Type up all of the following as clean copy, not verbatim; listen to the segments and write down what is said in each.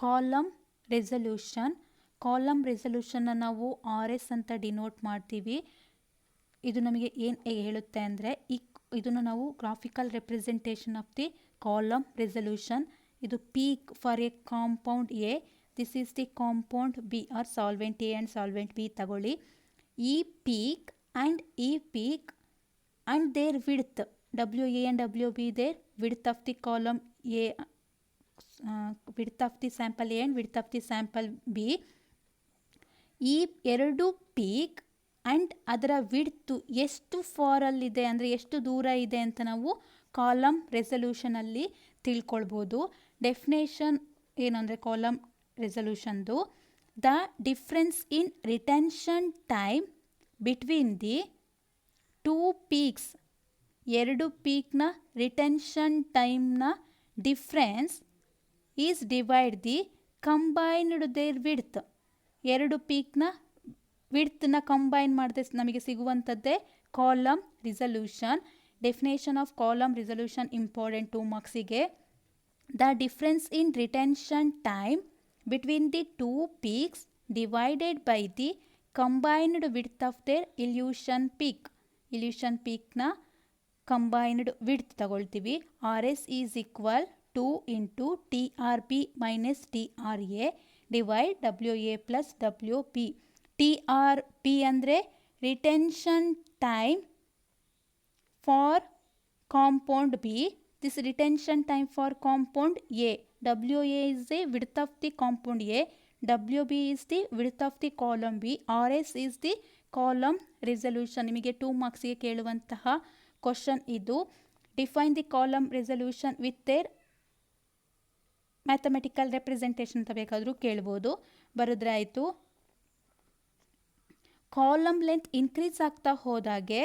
Column resolution. Column ರೆಸಲ್ಯೂಷನ್ನ ನಾವು RS ಅಂತ denote ಮಾಡ್ತೀವಿ. ಇದು ನಮಗೆ ಏನು ಹೇಳುತ್ತೆ ಅಂದರೆ ಇದನ್ನು ನಾವು graphical representation of the column resolution. ಇದು peak for a compound A, this is the compound B or solvent A and solvent B ತಗೊಳ್ಳಿ. ಈ peak and their width WA and WB, their width of the column A, width of the sample A and width of the sample B. ಈ ಎರಡು peak and ಅದರ width ಎಷ್ಟು ಫಾರಲ್ಲಿದೆ ಅಂದರೆ ಎಷ್ಟು ದೂರ ಇದೆ ಅಂತ ನಾವು ಕಾಲಮ್ ರೆಸಲ್ಯೂಷನಲ್ಲಿ ತಿಳ್ಕೊಳ್ಬೋದು. ಡೆಫಿನೇಷನ್ ಏನು ಅಂದರೆ ಕಾಲಮ್ ರೆಸಲ್ಯೂಷನ್ದು, the difference in retention time between the two peaks, ಎರಡು ಪೀಕ್ನ ರಿಟೆನ್ಷನ್ ಟೈಮ್ನ difference is divide the combined their width. ಎರಡು ಪೀಕ್ನ ವಿಡ್ತ್ನ ಕಂಬೈನ್ ಮಾಡಿದ್ರೆ ನಮಗೆ ಸಿಗುವಂಥದ್ದೇ column resolution. Definition of column resolution important 2 ಮಾರ್ಕ್ಸಿಗೆ. The difference in retention time between the two peaks divided by the combined width of their elution peak. Elution ಪೀಕ್ನ combined width ತಗೊಳ್ತೀವಿ. RS is equal 2 into TRB minus TRA divide WA plus WB. TRB ಅಂದರೆ retention time for compound B, this retention time for compound A. WA is the width of the compound A, WB is the width of the column B, RS is the column resolution. ನಿಮಗೆ 2 ಮಾರ್ಕ್ಸಿಗೆ ಕೇಳುವಂತಹ question ಇದು. Define the column resolution with their mathematical representation ಅಂತ ಬೇಕಾದರೂ ಕೇಳ್ಬೋದು. ಬರೆದ್ರೆ ಆಯಿತು. Column length increase ಆಗ್ತಾ ಹೋದಾಗೆ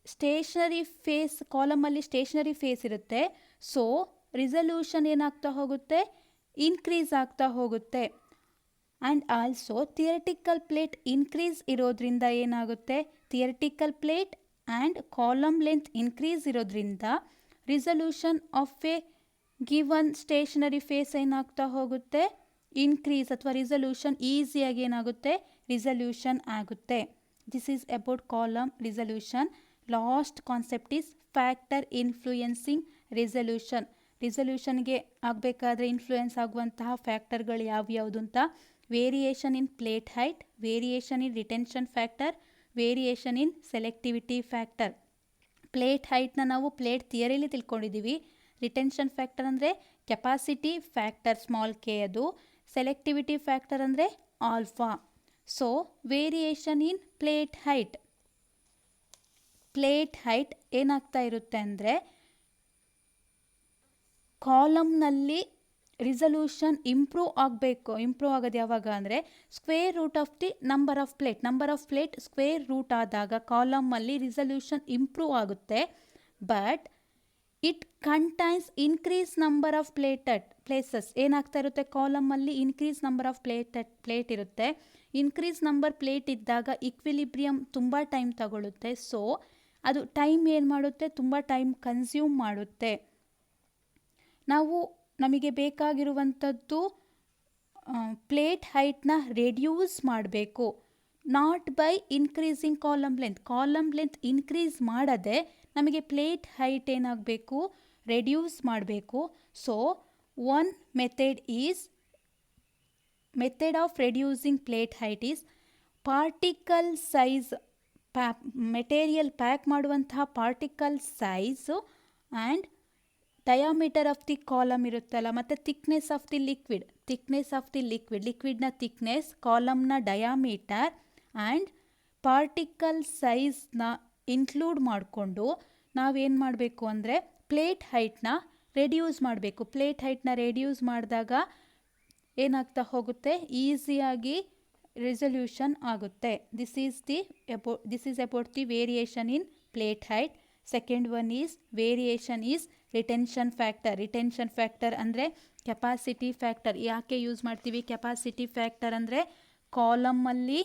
ಸ್ಟೇಷನರಿ ಫೇಸ್, ಕಾಲಮಲ್ಲಿ ಸ್ಟೇಷನರಿ ಫೇಸ್ ಇರುತ್ತೆ. ಸೊ ರಿಸಲ್ಯೂಷನ್ ಏನಾಗ್ತಾ ಹೋಗುತ್ತೆ, ಇನ್ಕ್ರೀಸ್ ಆಗ್ತಾ ಹೋಗುತ್ತೆ. And also theoretical plate increase ಇರೋದ್ರಿಂದ ಏನಾಗುತ್ತೆ, theoretical plate and column length increase ಇರೋದ್ರಿಂದ resolution of a given stationary phase ಏನಾಗ್ತಾ ಹೋಗುತ್ತೆ, ಇನ್ಕ್ರೀಸ್ ಅಥವಾ ರಿಸಲ್ಯೂಷನ್ ಈಸಿಯಾಗಿ ಏನಾಗುತ್ತೆ, ರಿಸಲ್ಯೂಷನ್ ಆಗುತ್ತೆ. This is about column resolution. Last concept is factor influencing resolution. ರಿಸಲ್ಯೂಷನ್ಗೆ ಆಗಬೇಕಾದ್ರೆ ಇನ್ಫ್ಲೂಯೆನ್ಸ್ ಆಗುವಂತಹ ಫ್ಯಾಕ್ಟರ್ಗಳು ಯಾವ್ಯಾವುದು ಅಂತ, variation in plate height, variation in retention factor, variation in selectivity factor. Plate ಹೈಟ್ನ ನಾವು ಪ್ಲೇಟ್ ಥಿಯರಿಲಿ ತಿಳ್ಕೊಂಡಿದ್ದೀವಿ. ರಿಟೆನ್ಷನ್ ಫ್ಯಾಕ್ಟರ್ ಅಂದರೆ ಕೆಪಾಸಿಟಿ ಫ್ಯಾಕ್ಟರ್ ಸ್ಮಾಲ್ ಕೆ, ಅದು ಸೆಲೆಕ್ಟಿವಿಟಿ ಫ್ಯಾಕ್ಟರ್ ಅಂದರೆ alpha. So variation in plate height, plate height ಏನಾಗ್ತಾ ಇರುತ್ತೆ ಅಂದರೆ ಕಾಲಮ್ನಲ್ಲಿ ರಿಸಲ್ಯೂಷನ್ ಇಂಪ್ರೂವ್ ಆಗಬೇಕು. ಇಂಪ್ರೂವ್ ಆಗೋದು ಯಾವಾಗ ಅಂದರೆ square root of the number of plate square root ಆದಾಗ ಕಾಲಮಲ್ಲಿ ರಿಸಲ್ಯೂಷನ್ ಇಂಪ್ರೂವ್ ಆಗುತ್ತೆ. But it contains increase number of places. ಏನಾಗ್ತಾ ಇರುತ್ತೆ, ಕಾಲಮಲ್ಲಿ ಇನ್ಕ್ರೀಸ್ ನಂಬರ್ ಆಫ್ ಪ್ಲೇಟ್ ಇರುತ್ತೆ. ಇನ್ಕ್ರೀಸ್ ನಂಬರ್ ಪ್ಲೇಟ್ ಇದ್ದಾಗ ಇಕ್ವಿಲಿಬ್ರಿಯಮ್ ತುಂಬ ಟೈಮ್ ತಗೊಳ್ಳುತ್ತೆ. ಸೊ ಅದು ಟೈಮ್ ಏನು ಮಾಡುತ್ತೆ, ತುಂಬ ಟೈಮ್ ಕನ್ಸ್ಯೂಮ್ ಮಾಡುತ್ತೆ. ನಮಗೆ ಬೇಕಾಗಿರುವಂಥದ್ದು ಪ್ಲೇಟ್ ಹೈಟ್ನ ರೆಡ್ಯೂಸ್ ಮಾಡಬೇಕು, not by increasing column length. Column length increase ಮಾಡದೆ ನಮಗೆ ಪ್ಲೇಟ್ ಹೈಟ್ ಏನಾಗಬೇಕು, ರೆಡ್ಯೂಸ್ ಮಾಡಬೇಕು. So one method of reducing plate height is particle size, material pack ಮಾಡುವಂತಹ particle size and diameter of the column ಇರುತ್ತಲ್ಲ, ಮತ್ತು thickness of the ಲಿಕ್ವಿಡ್ನ thickness, ಕಾಲಮ್ನ diameter and particle ಸೈಜ್ನ include ಮಾಡಿಕೊಂಡು ನಾವೇನು ಮಾಡಬೇಕು ಅಂದರೆ ಪ್ಲೇಟ್ ಹೈಟ್ನ ರೆಡ್ಯೂಸ್ ಮಾಡಬೇಕು. ಪ್ಲೇಟ್ ಹೈಟ್ನ ರೆಡ್ಯೂಸ್ ಮಾಡಿದಾಗ ಏನಾಗ್ತಾ ಹೋಗುತ್ತೆ, ಈಸಿಯಾಗಿ ರಿಸಲ್ಯೂಷನ್ ಆಗುತ್ತೆ. This is about the variation in plate height. Second one is variation is retention factor ಅಂದರೆ ಕೆಪಾಸಿಟಿ ಫ್ಯಾಕ್ಟರ್. ಯಾಕೆ ಯೂಸ್ ಮಾಡ್ತೀವಿ ಕೆಪಾಸಿಟಿ ಫ್ಯಾಕ್ಟರ್ ಅಂದರೆ ಕಾಲಮಲ್ಲಿ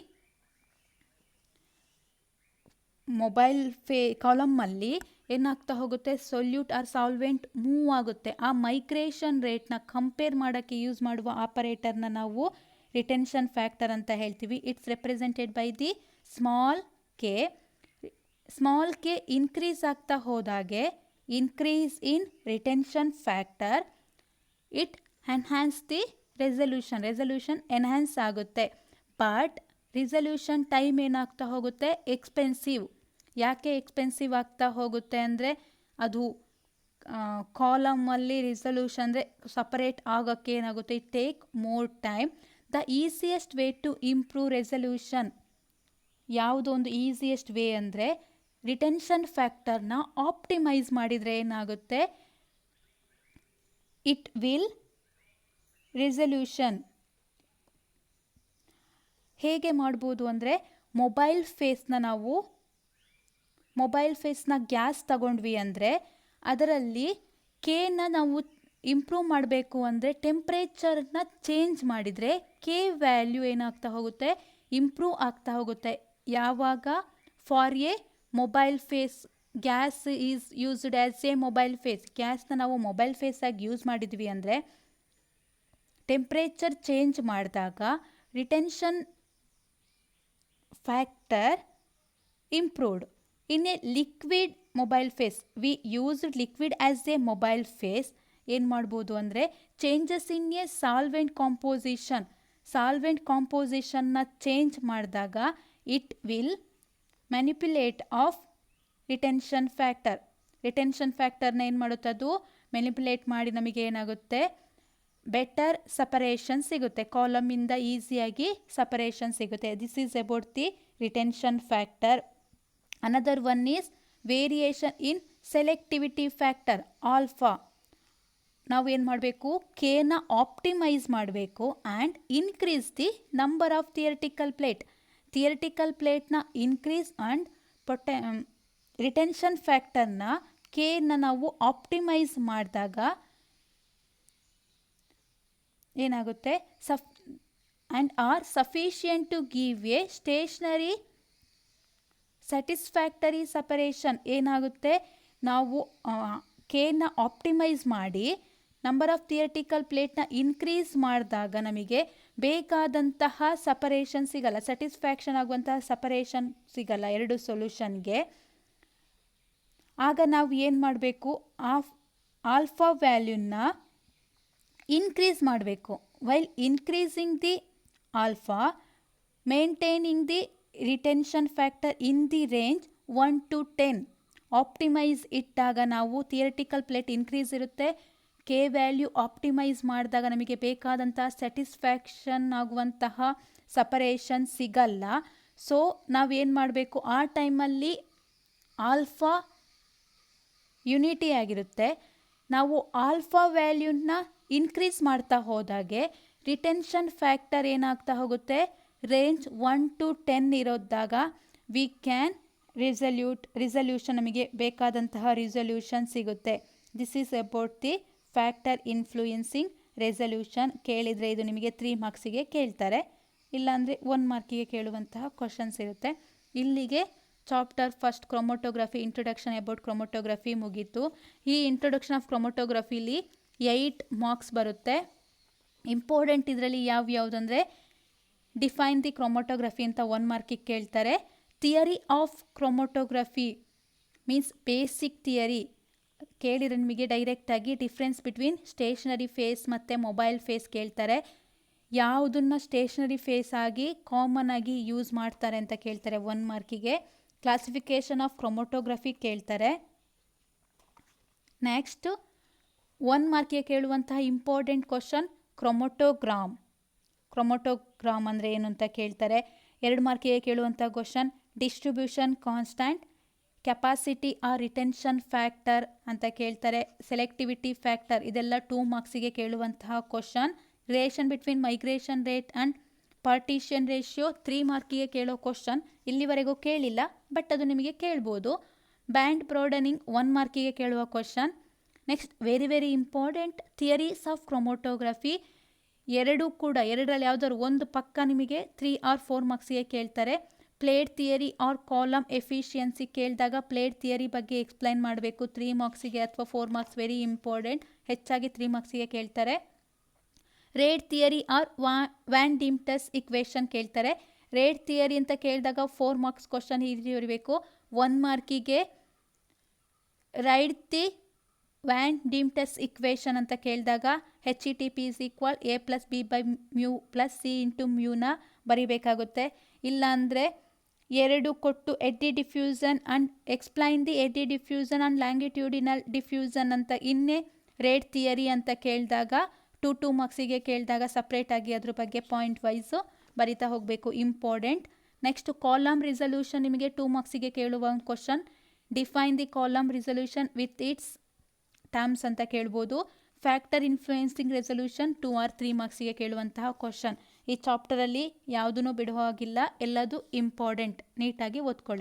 ಏನಾಗ್ತಾ ಹೋಗುತ್ತೆ, ಸೊಲ್ಯೂಟ್ ಆರ್ ಸಾಲ್ವೆಂಟ್ ಮೂವ್ ಆಗುತ್ತೆ. ಆ ಮೈಗ್ರೇಷನ್ ರೇಟ್ನ ಕಂಪೇರ್ ಮಾಡೋಕ್ಕೆ ಯೂಸ್ ಮಾಡುವ ಆಪರೇಟರ್ನ ನಾವು ರಿಟೆನ್ಷನ್ ಫ್ಯಾಕ್ಟರ್ ಅಂತ ಹೇಳ್ತೀವಿ. It's represented by the small K. Small K increase ಆಗ್ತಾ ಹೋದಾಗೆ increase in retention factor, it enhance the resolution enhance ಆಗುತ್ತೆ. ಬಟ್ ರಿಸಲ್ಯೂಷನ್ ಟೈಮ್ ಏನಾಗ್ತಾ ಹೋಗುತ್ತೆ, ಎಕ್ಸ್ಪೆನ್ಸಿವ್. ಯಾಕೆ ಎಕ್ಸ್ಪೆನ್ಸಿವ್ ಆಗ್ತಾ ಹೋಗುತ್ತೆ ಅಂದರೆ ಅದು ಕಾಲಮಲ್ಲಿ ರಿಸಲ್ಯೂಷನ್ ಅಂದರೆ ಸಪರೇಟ್ ಆಗೋಕ್ಕೆ ಏನಾಗುತ್ತೆ, it take more time. The easiest way to improve resolution, ಯಾವುದೋ ಒಂದು ಈಸಿಯೆಸ್ಟ್ ವೇ ಅಂದರೆ ರಿಟೆನ್ಷನ್ ಫ್ಯಾಕ್ಟರ್ನ ಆಪ್ಟಿಮೈಸ್ ಮಾಡಿದರೆ ಏನಾಗುತ್ತೆ, ಇಟ್ ವಿಲ್ ರೆಸಲ್ಯೂಷನ್. ಹೇಗೆ ಮಾಡ್ಬೋದು ಅಂದರೆ ಮೊಬೈಲ್ ಫೇಸ್ನ ಗ್ಯಾಸ್ ತಗೊಂಡ್ವಿ ಅಂದರೆ ಅದರಲ್ಲಿ ಕೆನ ನಾವು ಇಂಪ್ರೂವ್ ಮಾಡಬೇಕು ಅಂದರೆ ಟೆಂಪ್ರೇಚರ್ನ ಚೇಂಜ್ ಮಾಡಿದರೆ ಕೆ ವ್ಯಾಲ್ಯೂ ಏನಾಗ್ತಾ ಹೋಗುತ್ತೆ, ಇಂಪ್ರೂವ್ ಆಗ್ತಾ ಹೋಗುತ್ತೆ. ಯಾವಾಗ for a mobile phase gas is used as a mobile phase, ಗ್ಯಾಸ್ನ ನಾವು ಮೊಬೈಲ್ ಫೇಸಾಗಿ ಯೂಸ್ ಮಾಡಿದ್ವಿ ಅಂದರೆ ಟೆಂಪ್ರೇಚರ್ ಚೇಂಜ್ ಮಾಡಿದಾಗ retention factor improved. In a liquid mobile phase, we used liquid as a mobile phase, ಏನು ಮಾಡ್ಬೋದು ಅಂದರೆ ಚೇಂಜಸ್ ಇನ್ ಎ ಸಾಲ್ವೆಂಟ್ ಕಾಂಪೋಸಿಷನ್ನ ಚೇಂಜ್ ಮಾಡಿದಾಗ it will manipulate of retention ಫ್ಯಾಕ್ಟರ್ನ ಏನು ಮಾಡುತ್ತೆ, ಅದು ಮ್ಯಾನಿಪ್ಯುಲೇಟ್ ಮಾಡಿ ನಮಗೆ ಏನಾಗುತ್ತೆ, ಬೆಟರ್ ಸಪರೇಷನ್ ಸಿಗುತ್ತೆ, ಕಾಲಮಿಂದ ಈಸಿಯಾಗಿ ಸಪರೇಷನ್ ಸಿಗುತ್ತೆ. This is about the retention factor. Another one is variation in selectivity factor alpha. ನಾವು ಏನು ಮಾಡಬೇಕು, ಕೆನ ಆಪ್ಟಿಮೈಸ್ ಮಾಡಬೇಕು and increase the number of theoretical ಪ್ಲೇಟ್ನ ಇನ್ಕ್ರೀಸ್ ಆ್ಯಂಡ್ ರಿಟೆನ್ಷನ್ ಫ್ಯಾಕ್ಟರ್ನ ಕೆನ ನಾವು ಆಪ್ಟಿಮೈಸ್ ಮಾಡಿದಾಗ ಏನಾಗುತ್ತೆ, and are sufficient to give a stationary satisfactory separation. ಏನಾಗುತ್ತೆ, ನಾವು ಕೆನ ಆಪ್ಟಿಮೈಸ್ ಮಾಡಿ ನಂಬರ್ ಆಫ್ ಥಿಯರಿಟಿಕಲ್ ಪ್ಲೇಟ್ನ ಇನ್ಕ್ರೀಸ್ ಮಾಡಿದಾಗ ನಮಗೆ ಬೇಕಾದಂತಹ ಸಪರೇಷನ್ ಸಿಗಲ್ಲ, ಸ್ಯಾಟಿಸ್ಫ್ಯಾಕ್ಷನ್ ಆಗುವಂತಹ ಸಪರೇಷನ್ ಸಿಗಲ್ಲ ಎರಡು ಸೊಲ್ಯೂಷನ್ಗೆ. ಆಗ ನಾವು ಏನು ಮಾಡಬೇಕು, ಆಲ್ಫಾ ವ್ಯಾಲ್ಯೂನ ಇನ್ಕ್ರೀಸ್ ಮಾಡಬೇಕು. While increasing the alpha, maintaining the retention factor in the range 1 to 10. Optimise ಇಟ್ಟಾಗ ನಾವು ಥಿಯರಿಟಿಕಲ್ ಪ್ಲೇಟ್ ಇನ್ಕ್ರೀಸ್ ಇರುತ್ತೆ, ಕೆ ವ್ಯಾಲ್ಯೂ ಆಪ್ಟಿಮೈಸ್ ಮಾಡಿದಾಗ ನಮಗೆ ಬೇಕಾದಂತಹ ಸ್ಯಾಟಿಸ್ಫ್ಯಾಕ್ಷನ್ ಆಗುವಂತಹ ಸಪರೇಷನ್ ಸಿಗಲ್ಲ. ಸೊ ನಾವೇನು ಮಾಡಬೇಕು, ಆ ಟೈಮಲ್ಲಿ ಆಲ್ಫಾ ಯುನಿಟಿ ಆಗಿರುತ್ತೆ. ನಾವು ಆಲ್ಫಾ ವ್ಯಾಲ್ಯೂನ ಇನ್ಕ್ರೀಸ್ ಮಾಡ್ತಾ ಹೋದಾಗೆ ರಿಟೆನ್ಷನ್ ಫ್ಯಾಕ್ಟರ್ ಏನಾಗ್ತಾ ಹೋಗುತ್ತೆ, ರೇಂಜ್ 1 to 10 ಇರೋದಾಗ ವಿ ಕ್ಯಾನ್ ರಿಸಲ್ಯೂಷನ್, ನಮಗೆ ಬೇಕಾದಂತಹ ರಿಸಲ್ಯೂಷನ್ ಸಿಗುತ್ತೆ. This is about the factor influencing resolution. ಕೇಳಿದರೆ ಇದು ನಿಮಗೆ 3 ಮಾರ್ಕ್ಸಿಗೆ ಕೇಳ್ತಾರೆ, ಇಲ್ಲಾಂದರೆ 1 ಮಾರ್ಕಿಗೆ ಕೇಳುವಂತಹ ಕ್ವಶನ್ಸ್ ಇರುತ್ತೆ. ಇಲ್ಲಿಗೆ chapter first chromatography, introduction about chromatography ಮುಗೀತು. ಈ ಇಂಟ್ರೊಡಕ್ಷನ್ ಆಫ್ ಕ್ರೊಮೊಟೋಗ್ರಫಿಲಿ 8 ಮಾರ್ಕ್ಸ್ ಬರುತ್ತೆ. ಇಂಪಾರ್ಟೆಂಟ್ ಇದರಲ್ಲಿ ಯಾವುದಂದರೆ ಡಿಫೈನ್ ದಿ ಕ್ರೊಮೊಟೋಗ್ರಫಿ ಅಂತ 1 ಮಾರ್ಕಿಗೆ ಕೇಳ್ತಾರೆ. Theory of chromatography means basic theory ಕೇಳಿದರೆ ನಿಮಗೆ ಡೈರೆಕ್ಟಾಗಿ ಡಿಫ್ರೆನ್ಸ್ ಬಿಟ್ವೀನ್ ಸ್ಟೇಷನರಿ ಫೇಸ್ ಮತ್ತು ಮೊಬೈಲ್ ಫೇಸ್ ಕೇಳ್ತಾರೆ. ಯಾವುದನ್ನು ಸ್ಟೇಷನರಿ ಫೇಸ್ ಆಗಿ ಕಾಮನ್ ಆಗಿ ಯೂಸ್ ಮಾಡ್ತಾರೆ ಅಂತ ಕೇಳ್ತಾರೆ 1 ಮಾರ್ಕಿಗೆ. ಕ್ಲಾಸಿಫಿಕೇಷನ್ ಆಫ್ ಕ್ರೊಮೊಟೋಗ್ರಫಿ ಕೇಳ್ತಾರೆ. ನೆಕ್ಸ್ಟ್ 1 ಮಾರ್ಕಿಗೆ ಕೇಳುವಂತಹ ಇಂಪಾರ್ಟೆಂಟ್ ಕ್ವಶನ್ ಕ್ರೊಮೊಟೋಗ್ರಾಮ್ ಅಂದರೆ ಏನು ಅಂತ ಕೇಳ್ತಾರೆ. 2 ಮಾರ್ಕಿಗೆ ಕೇಳುವಂಥ question distribution constant, capacity or retention factor ಅಂತ ಕೇಳ್ತಾರೆ. ಸೆಲೆಕ್ಟಿವಿಟಿ ಫ್ಯಾಕ್ಟರ್ ಇದೆಲ್ಲ 2 ಮಾರ್ಕ್ಸಿಗೆ ಕೇಳುವಂತಹ question. Relation between migration rate and partition ratio 3 ಮಾರ್ಕಿಗೆ ಕೇಳೋ ಕ್ವಶನ್. ಇಲ್ಲಿವರೆಗೂ ಕೇಳಿಲ್ಲ, ಬಟ್ ಅದು ನಿಮಗೆ ಕೇಳ್ಬೋದು. ಬ್ಯಾಂಡ್ ಬ್ರಾಡನಿಂಗ್ 1 ಮಾರ್ಕಿಗೆ ಕೇಳುವ question. Next very important theories of chromatography. ಎರಡರಲ್ಲಿ ಯಾವುದಾದ್ರು ಒಂದು ಪಕ್ಕ ನಿಮಗೆ 3 or 4 ಮಾರ್ಕ್ಸಿಗೆ ಕೇಳ್ತಾರೆ. Plate theory or column efficiency ಕೇಳಿದಾಗ ಪ್ಲೇಟ್ ಥಿಯರಿ ಬಗ್ಗೆ ಎಕ್ಸ್ಪ್ಲೈನ್ ಮಾಡಬೇಕು. 3 ಮಾರ್ಕ್ಸಿಗೆ ಅಥವಾ 4 ಮಾರ್ಕ್ಸ್, ವೆರಿ ಇಂಪಾರ್ಟೆಂಟ್. ಹೆಚ್ಚಾಗಿ 3 ಮಾರ್ಕ್ಸಿಗೆ ಕೇಳ್ತಾರೆ. Rate theory or van Deemter equation ಕೇಳ್ತಾರೆ. ರೇಟ್ ಥಿಯರಿ ಅಂತ ಕೇಳಿದಾಗ 4 ಮಾರ್ಕ್ಸ್ ಕ್ವಶನ್ ಇರಬೇಕು. 1 ಮಾರ್ಕಿಗೆ write the van Deemter equation ಅಂತ ಕೇಳಿದಾಗ HETP = A+B/μ+C × μನ ಬರಿಬೇಕಾಗುತ್ತೆ. ಇಲ್ಲಾಂದರೆ 2 ಕೊಟ್ಟು eddy diffusion and explain the eddy diffusion and longitudinal diffusion ಅಂತ ಇನ್ನೇ ರೇಟ್ ಥಿಯರಿ ಅಂತ ಕೇಳಿದಾಗ 2 ಮಾರ್ಕ್ಸಿಗೆ ಕೇಳಿದಾಗ ಸಪ್ರೇಟಾಗಿ ಅದ್ರ ಬಗ್ಗೆ ಪಾಯಿಂಟ್ ವೈಸು ಬರಿತಾ ಹೋಗಬೇಕು, ಇಂಪಾರ್ಟೆಂಟ್. ನೆಕ್ಸ್ಟ್ ಕಾಲಮ್ ರಿಸಲ್ಯೂಷನ್ ನಿಮಗೆ 2 ಮಾರ್ಕ್ಸಿಗೆ ಕೇಳುವ ಒಂದು question. Define the column resolution with its terms ಅಂತ ಕೇಳ್ಬೋದು. ಫ್ಯಾಕ್ಟರ್ ಇನ್ಫ್ಲೂಯೆನ್ಸಿಂಗ್ ರೆಸಲ್ಯೂಷನ್ 2 or 3 ಮಾರ್ಕ್ಸಿಗೆ ಕೇಳುವಂತಹ ಕ್ವಶನ್. ಈ ಚಾಪ್ಟರಲ್ಲಿ ಯಾವುದೂ ಬಿಡುವ ಹಾಗಿಲ್ಲ, ಎಲ್ಲದು ಇಂಪಾರ್ಟೆಂಟ್. ನೀಟಾಗಿ ಓದ್ಕೊಳ್ಳಿ.